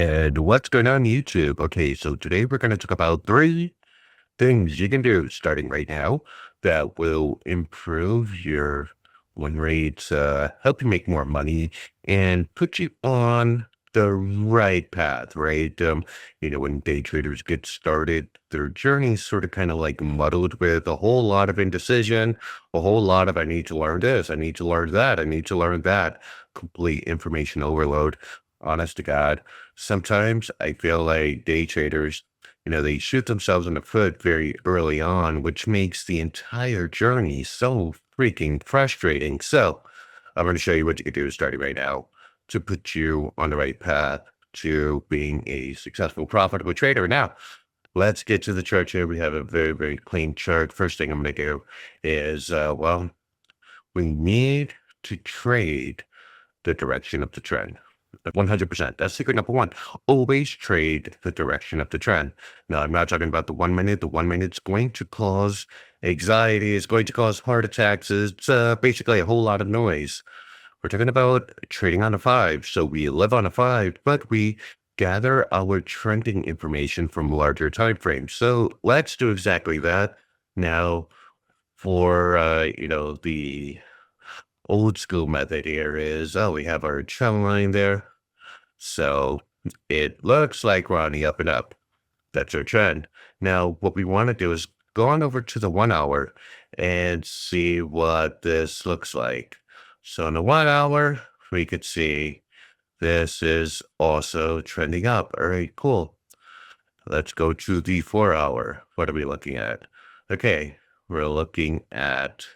And what's going on YouTube? Okay, so today we're going to talk about 3 things you can do starting right now that will improve your win rates, help you make more money, and put you on the right path, right? When day traders get started, their journey's sort of kind of like muddled with a whole lot of indecision, a whole lot of I need to learn this, I need to learn that, I need to learn that, complete information overload. Honest to God, sometimes I feel like day traders, they shoot themselves in the foot very early on, which makes the entire journey so freaking frustrating. So I'm going to show you what you can do starting right now to put you on the right path to being a successful, profitable trader. Now, let's get to the chart here. We have a very, very clean chart. First thing I'm going to do is, we need to trade the direction of the trend. 100%. That's secret number one. Always trade the direction of the trend. Now, I'm not talking about the 1 minute. The 1 minute's going to cause anxiety. It's going to cause heart attacks. It's basically a whole lot of noise. We're talking about trading on a 5. So we live on a 5, but we gather our trending information from larger time frames. So let's do exactly that. Now, for, the old school method here is, we have our trend line there. So it looks like we're on the up and up. That's our trend. Now, what we want to do is go on over to the 1 hour and see what this looks like. So in the 1 hour, we could see this is also trending up. All right, cool. Let's go to the 4 hour. What are we looking at? Okay, we're looking at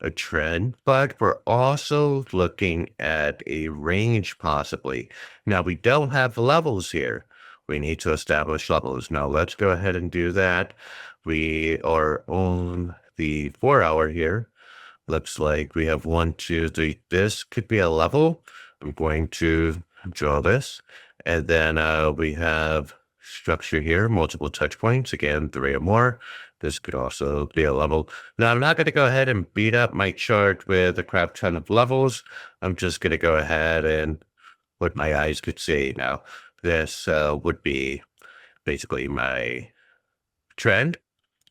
a trend, but we're also looking at a range possibly. Now, we don't have levels here. We need to establish levels. Now, let's go ahead and do that. We are on the 4 hour here. Looks like we have 1, 2, 3. This could be a level. I'm going to draw this. And then we have structure here, multiple touch points. Again, 3 or more. This could also be a level. Now, I'm not going to go ahead and beat up my chart with a crap ton of levels. I'm just going to go ahead and what my eyes could see. Now, this would be basically my trend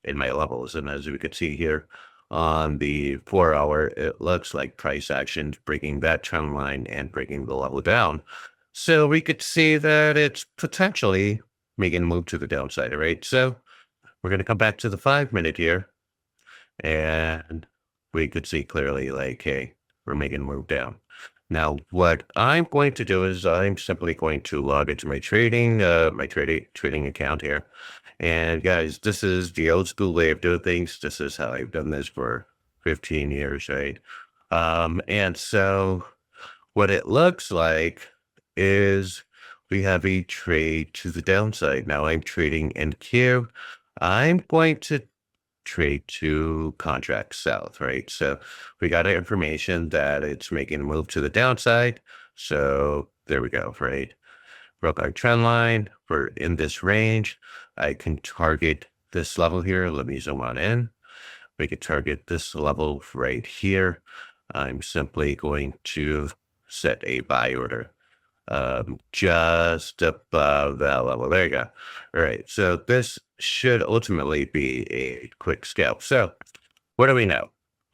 in my levels. And as we can see here on the 4 hour, it looks like price actions breaking that trend line and breaking the level down. So we could see that it's potentially making a move to the downside, right? So we're going to come back to the 5 minute here, and we could see clearly like, hey, we're making a move down. Now, what I'm going to do is I'm simply going to log into my trading account here. And guys, this is the old school way of doing things. This is how I've done this for 15 years, right? And so what it looks like is we have a trade to the downside. Now I'm trading NQ. I'm going to trade to contract south, right? So we got information that it's making a move to the downside. So there we go, right? Broke our trend line. We're in this range. I can target this level here. Let me zoom on in. We could target this level right here. I'm simply going to set a buy order just above that level. There you go. All right. So this should ultimately be a quick scalp. So what do we know?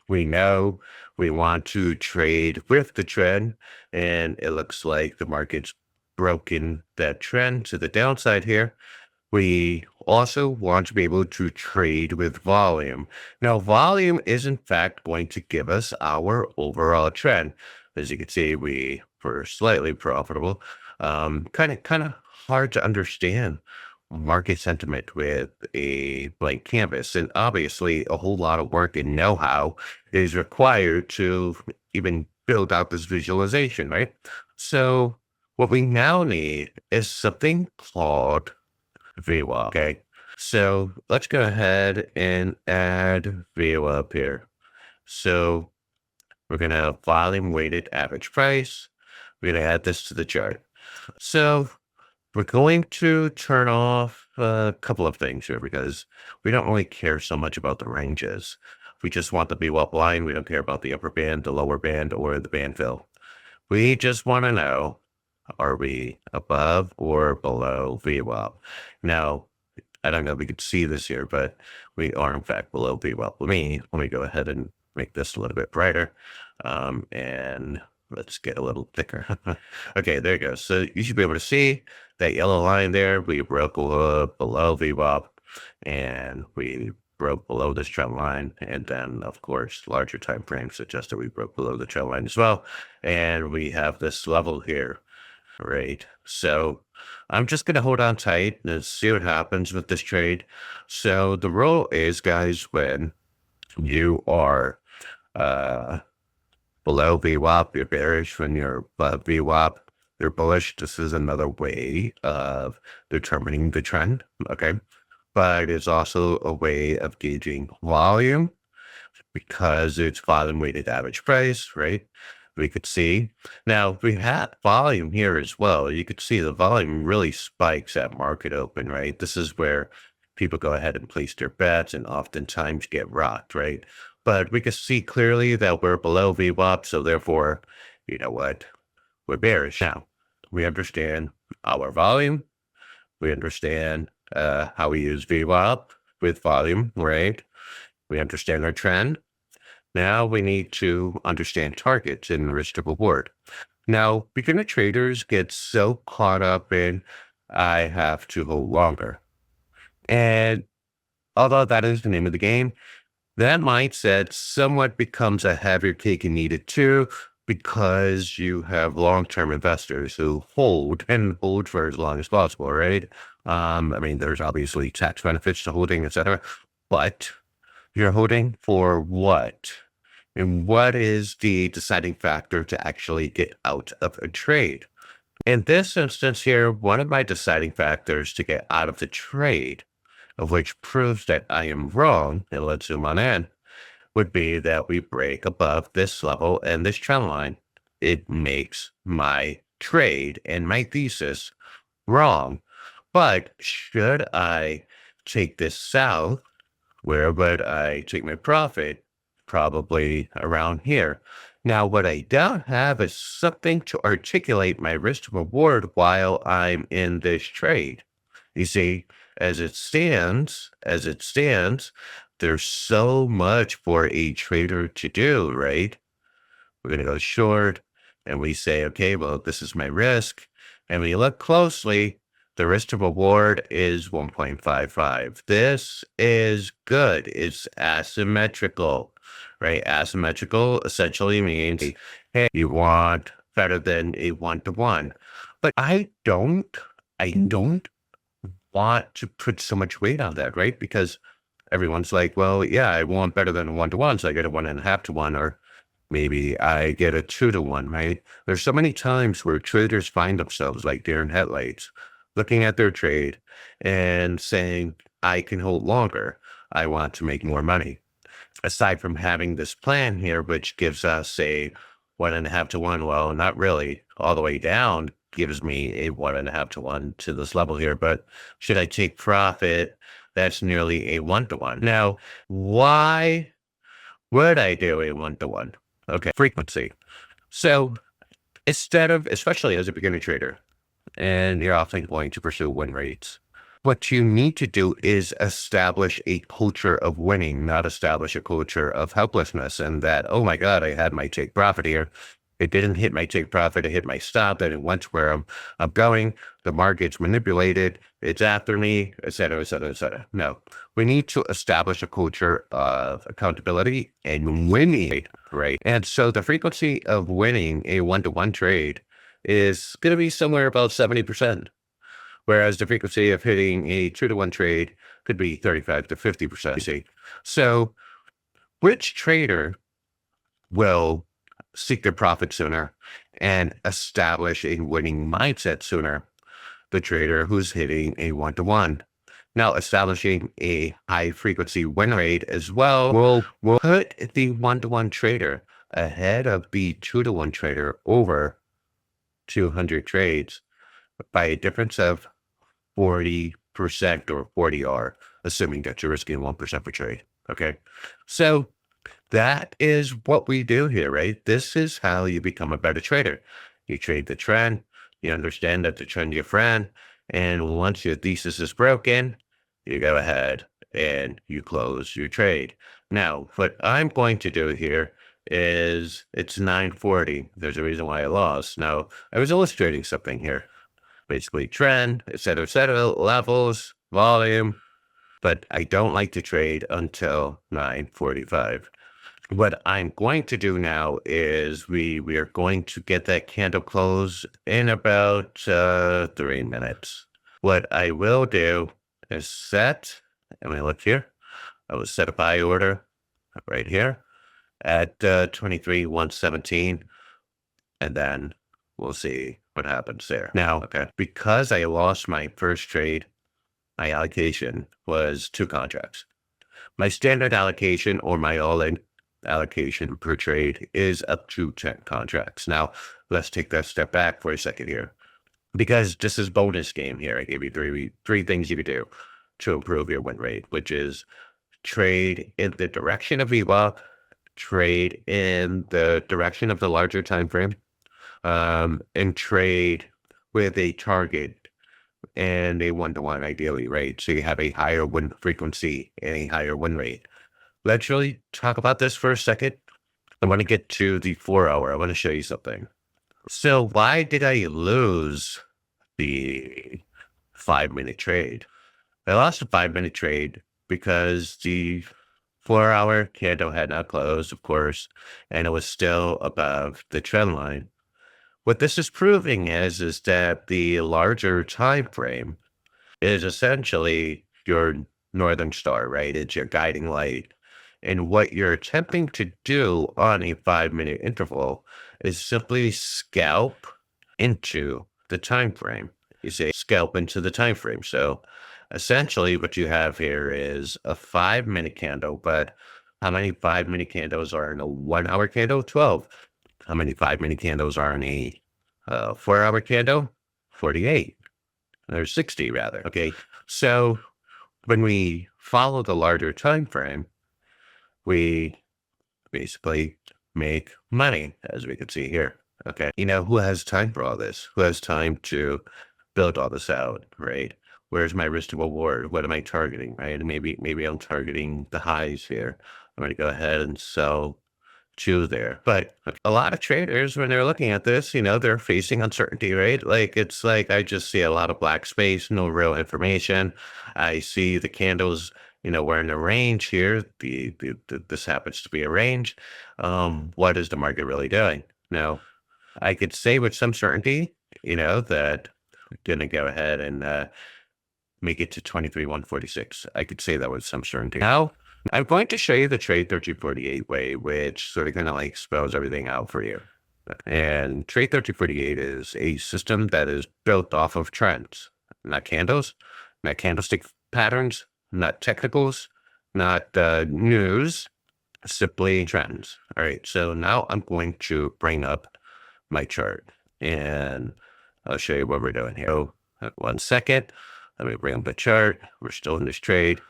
We know we want to trade with the trend, and it looks like the market's broken that trend to the downside here. We also want to be able to trade with volume. Now, volume is in fact going to give us our overall trend. As you can see, we were slightly profitable. Kind of hard to understand market sentiment with a blank canvas. And obviously, a whole lot of work and know-how is required to even build out this visualization, right? So what we now need is something called VWAP. Okay, so let's go ahead and add VWAP here. So we're going to have volume weighted average price. We're going to add this to the chart. So we're going to turn off a couple of things here because we don't really care so much about the ranges. We just want the VWAP line. We don't care about the upper band, the lower band, or the band fill. We just want to know Are we above or below VWAP? Now, I don't know if we could see this here, but we are in fact below VWAP. Let me go ahead and make this a little bit brighter. And let's get a little thicker. Okay, there you go. So you should be able to see that yellow line there. We broke below VWAP, and we broke below this trend line. And then, of course, larger time frames suggest that we broke below the trend line as well. And we have this level here, right? So I'm just going to hold on tight and see what happens with this trade. So the rule is, guys, when you are below VWAP, you're bearish. When you're above VWAP, you're bullish. This is another way of determining the trend, okay? But it's also a way of gauging volume because it's volume weighted average price, right? We could see. Now, we had volume here as well. You could see the volume really spikes at market open, right? This is where people go ahead and place their bets and oftentimes get rocked, right? But we can see clearly that we're below VWAP, so therefore, you know what? We're bearish. Now, we understand our volume. We understand how we use VWAP with volume, right? We understand our trend. Now we need to understand targets and risk to reward. Now, beginner traders get so caught up in, I have to hold longer. And although that is the name of the game, that mindset somewhat becomes a heavier cake and eat it too, because you have long-term investors who hold and hold for as long as possible, right? I mean, there's obviously tax benefits to holding, etc. But you're holding for what? And what is the deciding factor to actually get out of a trade? In this instance here, one of my deciding factors to get out of the trade, of which proves that I am wrong, and let's zoom on in, would be that we break above this level and this trend line. It makes my trade and my thesis wrong. But should I take this south, where would I take my profit? Probably around here. Now, what I don't have is something to articulate my risk to reward while I'm in this trade. You see, as it stands, there's so much for a trader to do, right? We're going to go short and we say, okay, well, this is my risk. And when you look closely, the risk to reward is 1.55. This is good. It's asymmetrical, right? Asymmetrical essentially means, hey, you want better than a 1-to-1. But I don't want to put so much weight on that, right? Because everyone's like, well, yeah, I want better than a 1-to-1, so I get a 1.5-to-1, or maybe I get a 2-to-1, right? There's so many times where traders find themselves like deer in headlights, looking at their trade and saying, I can hold longer. I want to make more money. Aside from having this plan here, which gives us a 1.5-to-1, well, not really, all the way down gives me a 1.5-to-1 to this level here. But should I take profit? That's nearly a 1-to-1. Now, why would I do a 1-to-1? Okay, frequency. So instead of, especially as a beginner trader, and you're often going to pursue win rates, what you need to do is establish a culture of winning, not establish a culture of helplessness. And that, oh my God, I had my take profit here. It didn't hit my take profit. It hit my stop. And it went to where I'm going. The market's manipulated. It's after me, et cetera, et cetera, et cetera. No, we need to establish a culture of accountability and winning, right? And so the frequency of winning a 1-to-1 trade is going to be somewhere about 70%. Whereas the frequency of hitting a 2-to-1 trade could be 35 to 50%. You see, so which trader will seek their profit sooner and establish a winning mindset sooner? The trader who's hitting a 1-to-1. Now, establishing a high frequency win rate as well will put the 1-to-1 trader ahead of the 2-to-1 trader over 200 trades by a difference of 40% or 40R, assuming that you're risking 1% per trade. Okay. So that is what we do here, right? This is how you become a better trader. You trade the trend, You understand that the trend your friend, and once your thesis is broken, you go ahead and you close your trade. Now, what I'm going to do here is it's 9:40. There's a reason why I lost. Now, I was illustrating something here, basically trend, et cetera, levels, volume, but I don't like to trade until 9:45. What I'm going to do now is we are going to get that candle close in about 3 minutes. What I will do is set, and we look here, I will set a buy order right here at 23,117, and then we'll see what happens there. Now, because I lost my first trade, my allocation was 2 contracts. My standard allocation, or my all-in allocation per trade, is up to 10 contracts. Now, let's take that step back for a second here, because this is bonus game here. I gave you three things you could do to improve your win rate, which is trade in the direction of VWAP, trade in the direction of the larger time frame, and trade with a target and a 1-to-1 ideally, right? So you have a higher win frequency and a higher win rate. Let's really talk about this for a second. I want to get to the 4-hour. I want to show you something. So why did I lose the 5-minute trade? I lost a 5-minute trade because the 4-hour candle had not closed, of course, and it was still above the trend line. What this is proving is that the larger time frame is essentially your northern star, right? It's your guiding light. And what you're attempting to do on a 5-minute interval is simply scalp into the time frame. You say scalp into the time frame. So essentially what you have here is a 5-minute candle, but how many 5-minute candles are in a 1-hour candle? 12. How many 5-minute candles are in a 4-hour candle? 48. Or 60 rather. Okay. So when we follow the larger time frame, we basically make money, as we can see here. Okay. You know, who has time for all this? Who has time to build all this out, right? Where's my risk to reward? What am I targeting, right? And maybe I'm targeting the highs here. I'm going to go ahead and sell two there. But a lot of traders, when they're looking at this, you know, they're facing uncertainty, right? Like, it's like, I just see a lot of black space, no real information. I see the candles, you know, we're in a range here. This happens to be a range. What is the market really doing? Now, I could say with some certainty, you know, that I'm going to go ahead and make it to 23,146. I could say that with some certainty. Now, I'm going to show you the trade 1348 way, which sort of kind of like spells everything out for you. And trade 1348 is a system that is built off of trends, not candles, not candlestick patterns, not technicals, not news, simply trends. All right. So now I'm going to bring up my chart and I'll show you what we're doing here. So 1 second. Let me bring up the chart. We're still in this trade.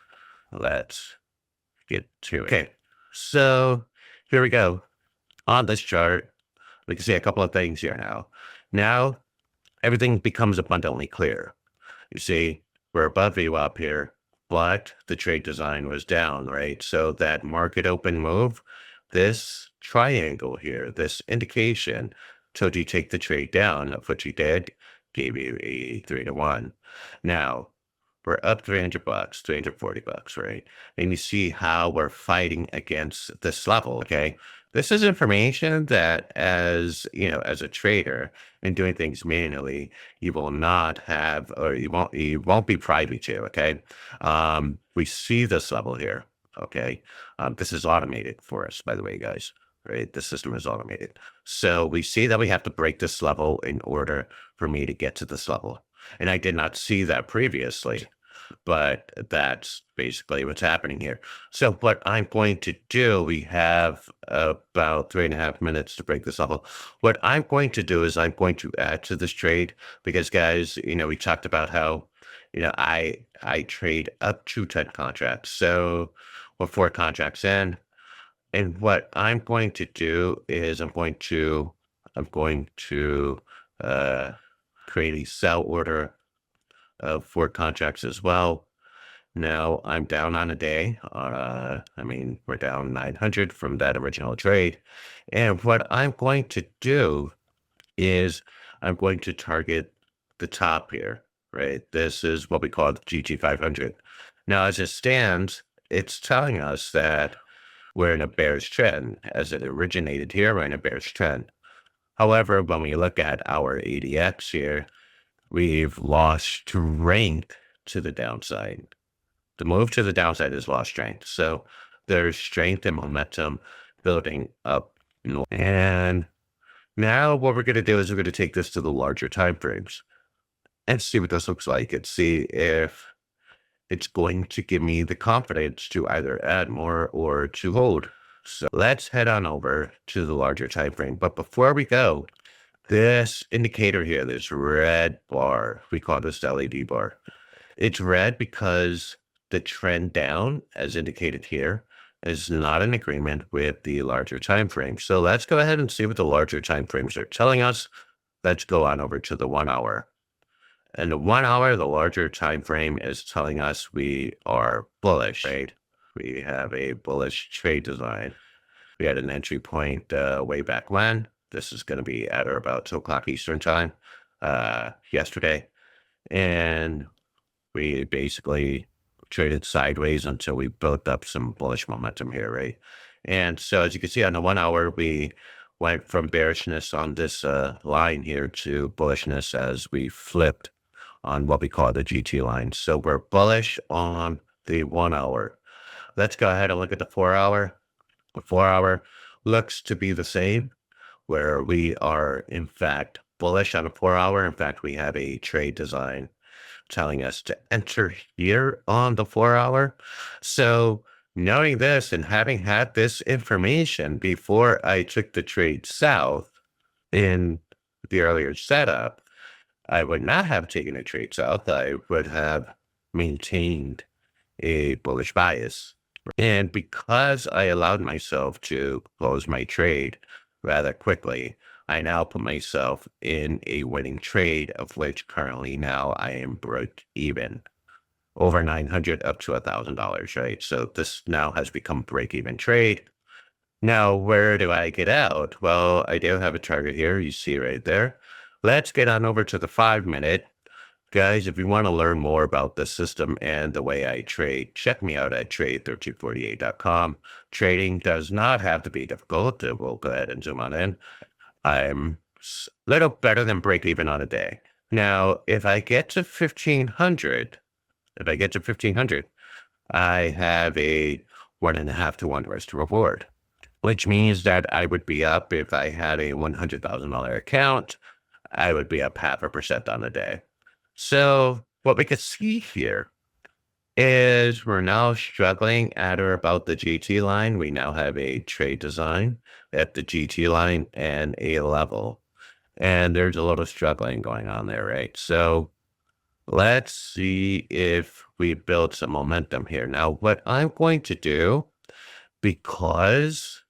Let's get to it. Okay, so here we go. On this chart, we can see a couple of things here now. Now, everything becomes abundantly clear. You see, we're above VWAP here, but the trade design was down, right? So that market open move, this triangle here, this indication told you take the trade down. Of what you did, gave you a 3-to-1. Now, we're up $300, $340, right? And you see how we're fighting against this level, okay? This is information that, as you know, as a trader and doing things manually, you will not have, or you won't be privy to, okay? We see this level here, okay? This is automated for us, by the way, guys, right? The system is automated. So we see that we have to break this level in order for me to get to this level. And I did not see that previously, but that's basically what's happening here. So what I'm going to do, we have about 3.5 minutes to break this level. What I'm going to do is I'm going to add to this trade because, guys, you know, we talked about how, you know, I trade up to 10 contracts. So we're 4 contracts in. And what I'm going to do is I'm going to create a sell order for contracts as well. Now I'm down on a day. We're down 900 from that original trade. And what I'm going to do is I'm going to target the top here, right? This is what we call the GT 500. Now, as it stands, it's telling us that we're in a bearish trend. As it originated here, we're in a bearish trend. However, when we look at our ADX here, we've lost strength to the downside. The move to the downside is lost strength. So there's strength and momentum building up. And now what we're going to do is we're going to take this to the larger time frames and see what this looks like and see if it's going to give me the confidence to either add more or to hold. So let's head on over to the larger time frame. But before we go, this indicator here, this red bar, we call this LED bar. It's red because the trend down, as indicated here, is not in agreement with the larger time frame. So let's go ahead and see what the larger time frames are telling us. Let's go on over to the 1 hour. And the 1 hour, the larger time frame is telling us we are bullish, right? We have a bullish trade design. We had an entry point way back when. This is going to be at or about 2 o'clock Eastern time yesterday. And we basically traded sideways until we built up some bullish momentum here, right? And so as you can see on the 1 hour, we went from bearishness on this line here to bullishness as we flipped on what we call the GT line. So we're bullish on the 1 hour. Let's go ahead and look at the 4 hour. The 4 hour looks to be the same, where we are in fact bullish on a 4 hour. In fact, we have a trade design telling us to enter here on the 4 hour. So knowing this and having had this information before I took the trade south in the earlier setup, I would not have taken a trade south. I would have maintained a bullish bias. And because I allowed myself to close my trade rather quickly, I now put myself in a winning trade, of which currently now I am broke even. Over 900 up to $1,000, right? So this now has become break-even trade. Now, where do I get out? Well, I do have a target here. You see right there. Let's get on over to the 5-minute. Guys, if you want to learn more about the system and the way I trade, check me out at trade1348.com. Trading does not have to be difficult. We'll go ahead and zoom on in. I'm a little better than break even on a day. Now, if I get to 1,500, I have a 1.5 to 1 risk to reward, which means that I would be up if I had a $100,000 account. I would be up 0.5% on the day. So what we can see here is we're now struggling at or about the GT line. We now have a trade design at the GT line and a level. And there's a little struggling going on there, right? So let's see if we build some momentum here. Now, what I'm going to do, because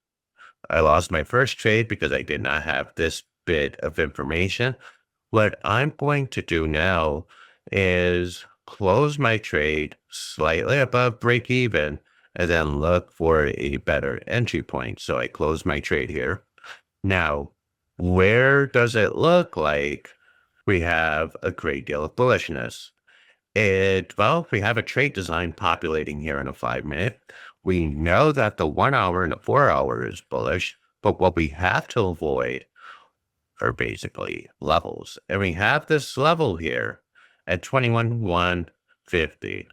I lost my first trade because I did not have this bit of information, what I'm going to do now is close my trade slightly above break even and then look for a better entry point. So I close my trade here. Now, where does it look like we have a great deal of bullishness? Well, we have a trade design populating here in a 5-minute. We know that the 1 hour and the 4 hour is bullish, but what we have to avoid are basically levels. And we have this level here at 21,150.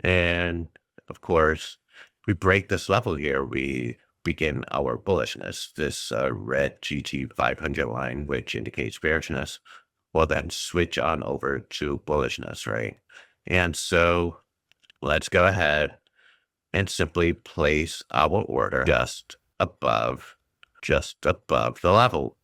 And of course, we break this level here, we begin our bullishness. This red GT 500 line, which indicates bearishness, will then switch on over to bullishness, right? And so let's go ahead and simply place our order just above the level.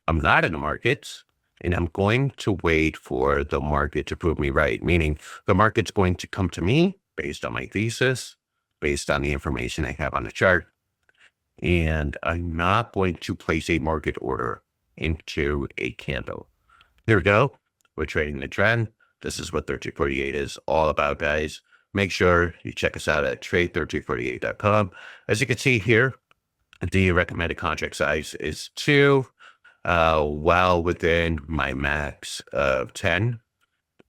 I'm not in the markets, and I'm going to wait for the market to prove me right, meaning the market's going to come to me based on my thesis, based on the information I have on the chart, and I'm not going to place a market order into a candle. There we go. we're trading the trend. This is what 1348 is all about, guys. Make sure you check us out at trade1348.com. As you can see here, the recommended contract size is 2, well within my max of 10.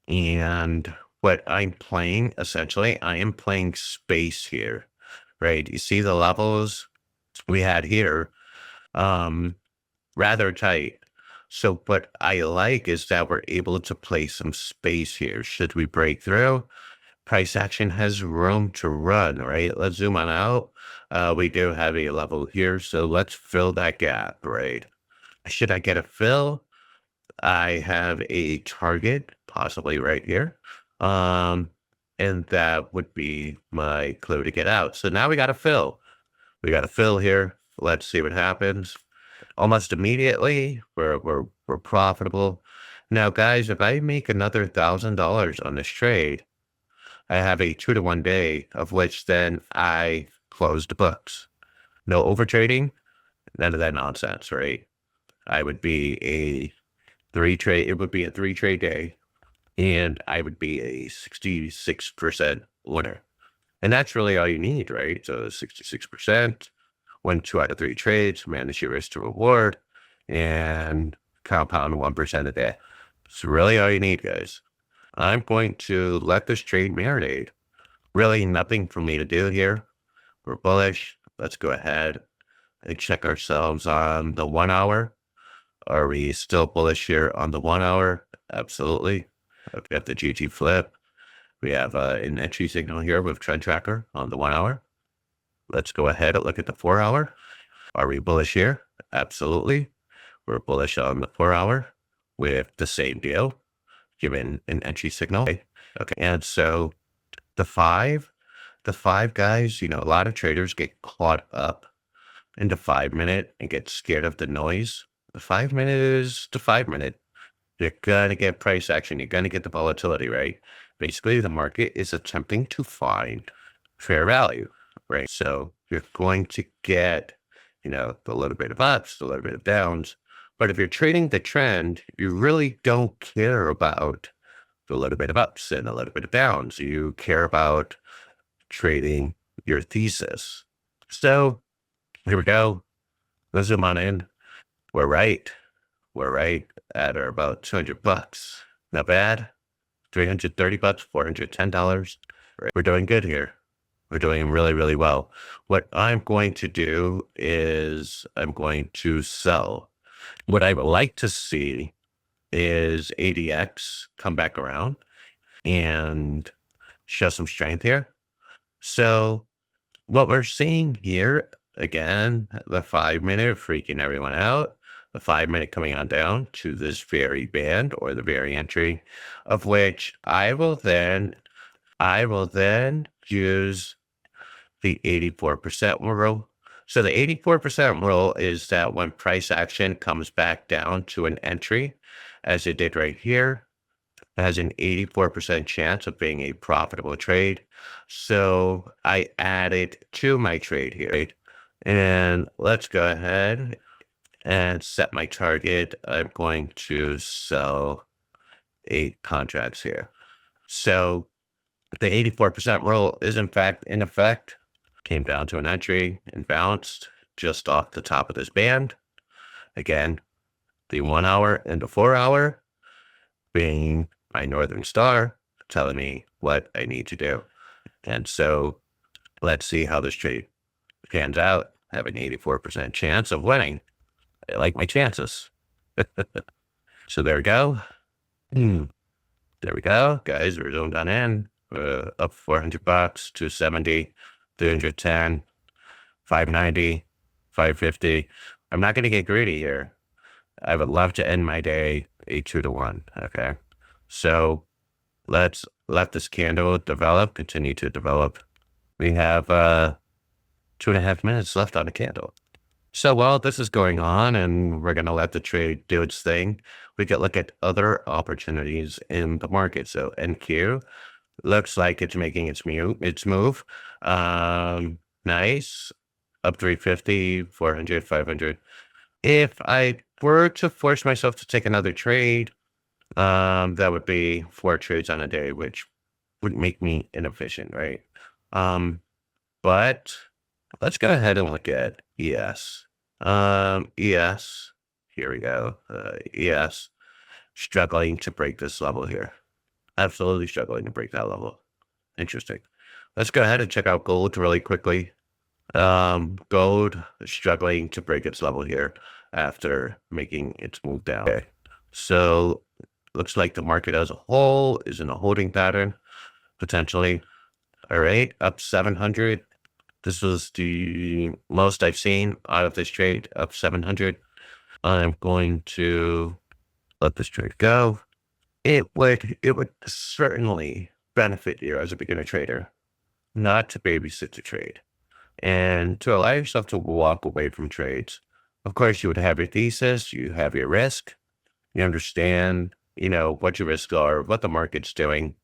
And what I'm playing, essentially, I am playing space here, right? You see the levels we had here, rather tight. So what I like is that we're able to play some space here. Should we break through? Price action has room to run, right? Let's zoom on out. We do have a level here, so let's fill that gap, right? Should I get a fill? I have a target, possibly right here. And that would be my clue to get out. So now we got a fill. We got a fill here. Let's see what happens. Almost immediately, we're profitable. Now, guys, if I make another $1,000 on this trade, I have a 2-to-1 day, of which then I close the books. No overtrading, none of that nonsense, right? I would be a 3-trade day, and I would be a 66% winner. And that's really all you need, right? So 66%, win 2 out of 3 trades, manage your risk to reward, and compound 1% a day. It's really all you need, guys. I'm going to let this trade marinate. Really nothing for me to do here. We're bullish. Let's go ahead and check ourselves on the 1 hour. Are we still bullish here on the 1 hour? Absolutely. We have the GT flip. We have an entry signal here with trend tracker on the 1 hour. Let's go ahead and look at the 4 hour. Are we bullish here? Absolutely. We're bullish on the 4 hour with the same deal, given an entry signal. Okay. And so the 5 guys, a lot of traders get caught up in the 5-minute and get scared of the noise. The 5-minute is the 5-minute. You're going to get price action. You're going to get the volatility, right? Basically, the market is attempting to find fair value, right? So you're going to get, the little bit of ups, the little bit of downs. But if you're trading the trend, you really don't care about the little bit of ups and a little bit of downs. You care about trading your thesis. So here we go. Let's zoom on in. We're right. We're right at or about $200. Not bad. $330, $410. We're doing good here. We're doing really, really well. What I'm going to do is I'm going to sell. What I would like to see is ADX come back around and show some strength here. So what we're seeing here, again, the 5-minute freaking everyone out, the 5-minute coming on down to this very band or the very entry, of which I will then use the 84% rule. So the 84% rule is that when price action comes back down to an entry, as it did right here, it has an 84% chance of being a profitable trade. So I added to my trade here. And let's go ahead and set my target. I'm going to sell 8 contracts here. So the 84% rule is in effect, came down to an entry and bounced just off the top of this band. Again, the 1 hour and the 4 hour being my Northern Star, telling me what I need to do. And so let's see how this trade pans out. I have an 84% chance of winning. I like my chances. So there we go. There we go, guys. We're zoomed on in. Up $400, 270, 310, 590, 550. I'm not going to get greedy here. I would love to end my day a 2-to-1. Okay. So let's let this candle develop, continue to develop. We have 2.5 minutes left on the candle. So while this is going on and we're going to let the trade do its thing, we could look at other opportunities in the market. So NQ looks like it's making its move. Nice. Up 350, 400, 500. If I were to force myself to take another trade, That would be 4 trades on a day, which would make me inefficient, right? But let's go ahead and look at ES. ES, here we go. ES struggling to break this level here. Absolutely struggling to break that level. Interesting. Let's go ahead and check out gold really quickly. Gold is struggling to break its level here after making its move down. Okay. So looks like the market as a whole is in a holding pattern, potentially. All right, up 700. This was the most I've seen out of this trade, up 700. I'm going to let this trade go. It would certainly benefit you as a beginner trader not to babysit the trade and to allow yourself to walk away from trades. Of course, you would have your thesis, you have your risk, you understand, what your risks are, what the market's doing.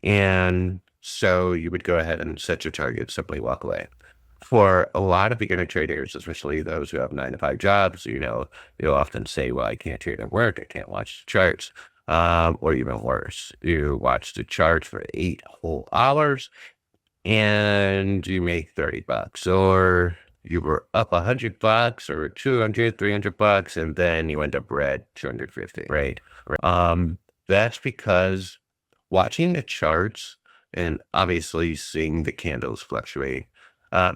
And so you would go ahead and set your target, simply walk away. For a lot of beginner traders, especially those who have 9-to-5 jobs, they'll often say, well, I can't trade at work, I can't watch the charts. Or even worse, you watch the charts for 8 whole hours and you make $30, or you were up $100 or 200, $300, and then you end up red 250, right? That's because watching the charts and obviously seeing the candles fluctuate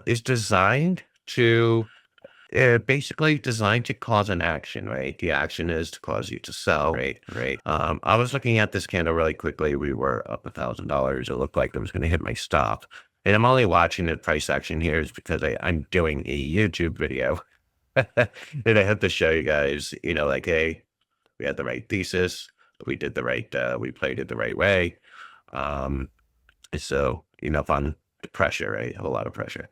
is designed to basically designed to cause an action, right? The action is to cause you to sell, right? I was looking at this candle really quickly. We were up $1,000. It looked like it was going to hit my stop. And I'm only watching the price action here is because I'm doing a YouTube video. And I have to show you guys, like, hey, we had the right thesis. We did the right, we played it the right way. So enough on the pressure, right? A lot of pressure.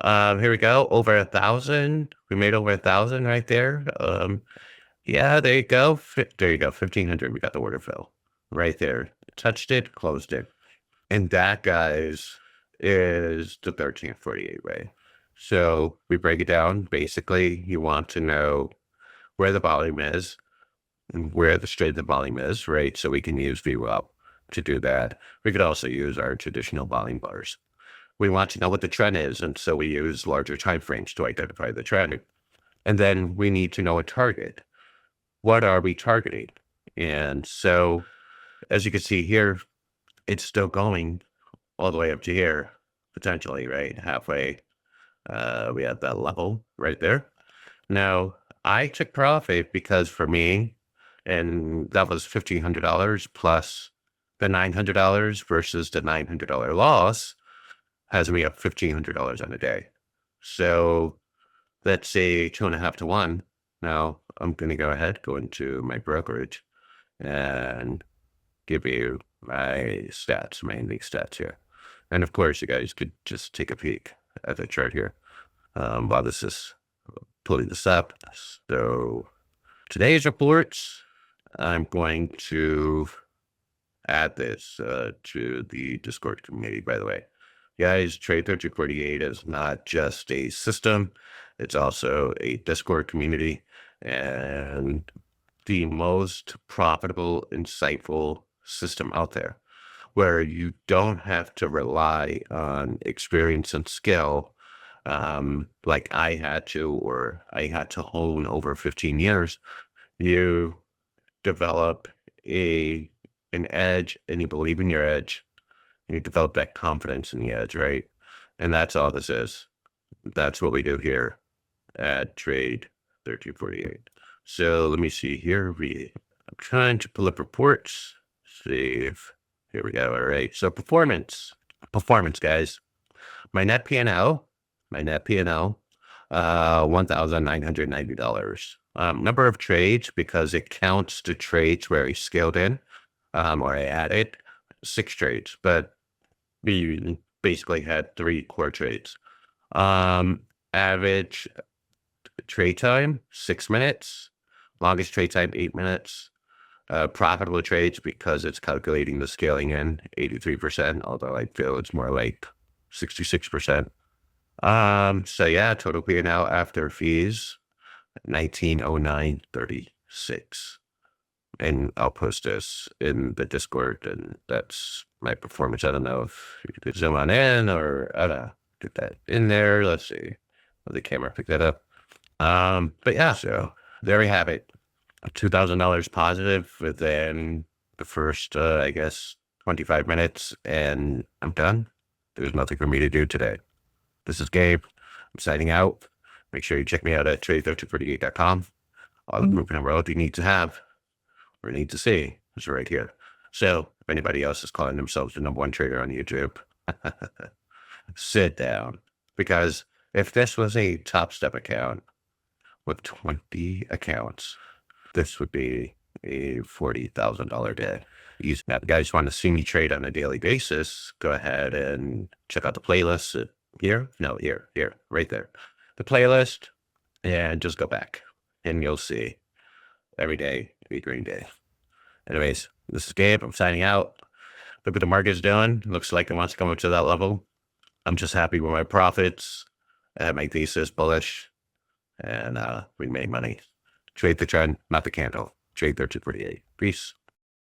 Here we go. Over 1,000. We made over 1,000 right there. Yeah, there you go. There you go. 1,500. We got the order fill right there. Touched it, closed it. And that, guys, is the 1348 way. So we break it down. Basically, you want to know where the volume is and where the straight of the volume is, right? So we can use VWAP to do that. We could also use our traditional volume bars. We want to know what the trend is, and so we use larger time frames to identify the trend. And then we need to know a target. What are we targeting? And so, as you can see here, it's still going all the way up to here, potentially, right? Halfway. We have that level right there. Now, I took profit because for me, and that was $1,500 plus the $900 versus the $900 loss, has me up $1,500 on a day. So let's say 2.5 to 1. Now I'm going to go ahead, go into my brokerage and give you my stats, my ending stats here. And of course, you guys could just take a peek at the chart here while this is pulling this up. So today's reports, I'm going to add this to the Discord community, by the way. Guys, Trade 1348 is not just a system, it's also a Discord community and the most profitable, insightful system out there where you don't have to rely on experience and skill like I had to, or I had to hone over 15 years. You develop an edge and you believe in your edge. You develop that confidence in the edge, right? And that's all this is. That's what we do here at Trade 1348. So let me see here. I'm trying to pull up reports. Save. Here we go. All right. So performance, guys. My net P&L, $1,990. Number of trades, because it counts the trades where I scaled in, or I added 6 trades, but we basically had 3 core trades. Average trade time, 6 minutes. Longest trade time, 8 minutes. Profitable trades, because it's calculating the scaling in, 83%, although I feel it's more like 66%. So yeah, total P&L after fees, 1909.36. and I'll post this in the Discord, and that's my performance. I don't know if you could zoom on in, or I don't know, get that in there. Let's see. Will the camera pick that up? But yeah, so there we have it. $2,000 positive within the first, I guess, 25 minutes, and I'm done. There's nothing for me to do today. This is Gabe. I'm signing out. Make sure you check me out at trade3248.com. All the movement and royalty you need to have or need to see is right here. So if anybody else is calling themselves the #1 trader on YouTube, sit down. Because if this was a Top Step account with 20 accounts, this would be a $40,000 day. Now, if you guys want to see me trade on a daily basis, go ahead and check out the playlist here. No, here, right there. The playlist, and just go back, and you'll see every day, every green day. Anyways, this is Gabe. I'm signing out. Look what the market's doing. Looks like it wants to come up to that level. I'm just happy with my profits. I had my thesis bullish, and we made money. Trade the trend, not the candle. Trade 3248. Peace.